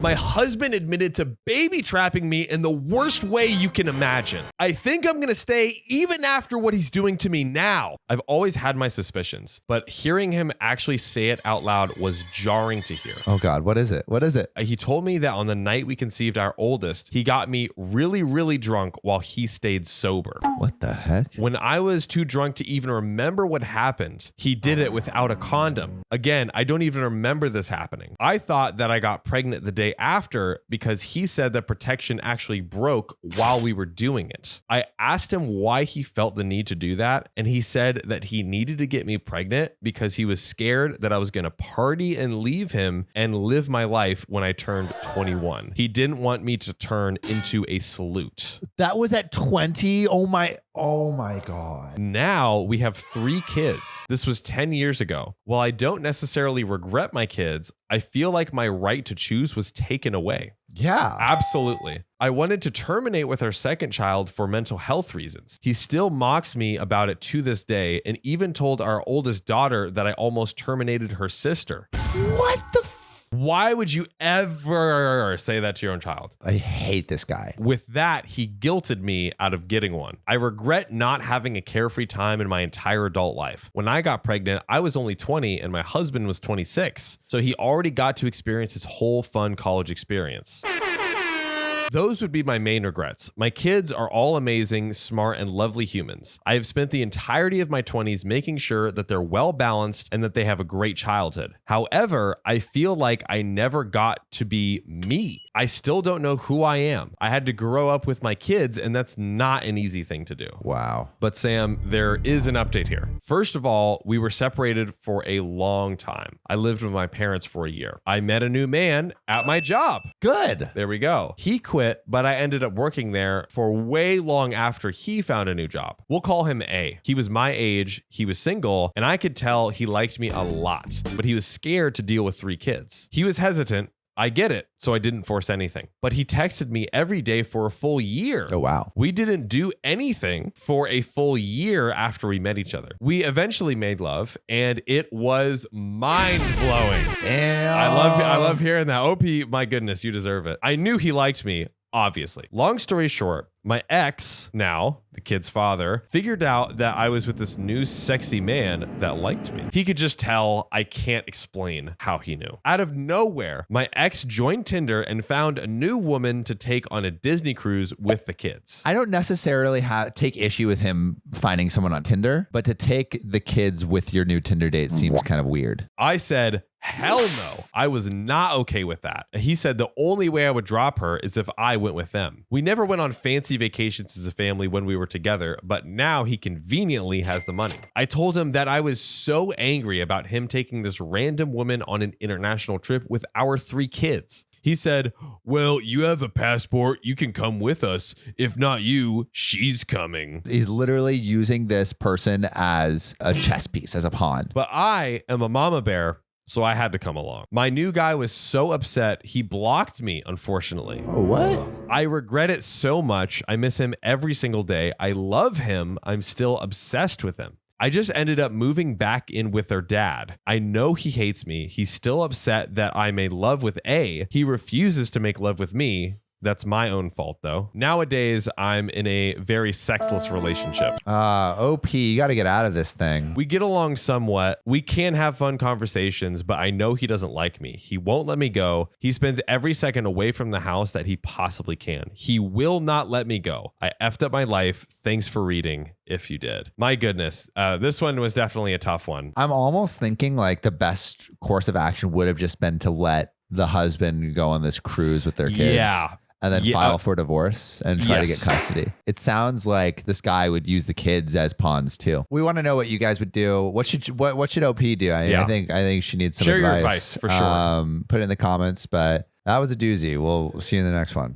My husband admitted to baby trapping me in the worst way you can imagine. I think I'm gonna stay even after what he's doing to me now. I've always had my suspicions, but hearing him actually say it out loud was jarring to hear. Oh God, what is it? What is it? He told me that on the night we conceived our oldest, he got me really, really drunk while he stayed sober. What the heck? When I was too drunk to even remember what happened, he did it without a condom. Again, I don't even remember this happening. I thought that I got pregnant the day after because he said that protection actually broke while we were doing it. I asked him why he felt the need to do that, and he said that he needed to get me pregnant because he was scared that I was going to party and leave him and live my life when I turned 21. He didn't want me to turn into a salute. That was at 20. Oh my God. Now we have 3 kids. This was 10 years ago. While I don't necessarily regret my kids, I feel like my right to choose was taken away. Yeah. Absolutely. I wanted to terminate with our second child for mental health reasons. He still mocks me about it to this day and even told our oldest daughter that I almost terminated her sister. What the Why would you ever say that to your own child? I hate this guy. With that, he guilted me out of getting one. I regret not having a carefree time in my entire adult life. When I got pregnant, I was only 20 and my husband was 26. So he already got to experience his whole fun college experience. Those would be my main regrets. My kids are all amazing, smart, and lovely humans. I have spent the entirety of my 20s making sure that they're well balanced and that they have a great childhood. However, I feel like I never got to be me. I still don't know who I am. I had to grow up with my kids, and that's not an easy thing to do. Wow. But Sam, there is an update here. First of all, we were separated for a long time. I lived with my parents for a year. I met a new man at my job. Good. There we go. He quit, but I ended up working there for way long after he found a new job. We'll call him A. He was my age, he was single, and I could tell he liked me a lot, but he was scared to deal with 3 kids. He was hesitant. I get it, so I didn't force anything. But he texted me every day for a full year. Oh, wow. We didn't do anything for a full year after we met each other. We eventually made love, and it was mind-blowing. Damn. I love hearing that. OP, my goodness, you deserve it. I knew he liked me, obviously. Long story short, my ex, now the kid's father, figured out that I was with this new sexy man that liked me. He could just tell. I can't explain how he knew. Out of nowhere, my ex joined Tinder and found a new woman to take on a Disney cruise with the kids. I don't necessarily take issue with him finding someone on Tinder, but to take the kids with your new Tinder date seems kind of weird. I said, hell no. I was not okay with that. He said the only way I would drop her is if I went with them. We never went on fancy vacations as a family when we were together, but now he conveniently has the money. I told him that I was so angry about him taking this random woman on an international trip with our 3 kids. He said, well, you have a passport. You can come with us. If not you, she's coming. He's literally using this person as a chess piece, as a pawn. But I am a mama bear, so I had to come along. My new guy was so upset, he blocked me, unfortunately. Oh, what? I regret it so much. I miss him every single day. I love him. I'm still obsessed with him. I just ended up moving back in with their dad. I know he hates me. He's still upset that I made love with A. He refuses to make love with me. That's my own fault, though. Nowadays, I'm in a very sexless relationship. OP, you got to get out of this thing. We get along somewhat. We can have fun conversations, but I know he doesn't like me. He won't let me go. He spends every second away from the house that he possibly can. He will not let me go. I effed up my life. Thanks for reading, if you did. My goodness, this one was definitely a tough one. I'm almost thinking like the best course of action would have just been to let the husband go on this cruise with their kids. Yeah. And then file for divorce and try to get custody. It sounds like this guy would use the kids as pawns too. We want to know what you guys would do. What should OP do? I think she needs some Share advice. your advice for sure. Put it in the comments, but that was a doozy. We'll see you in the next one.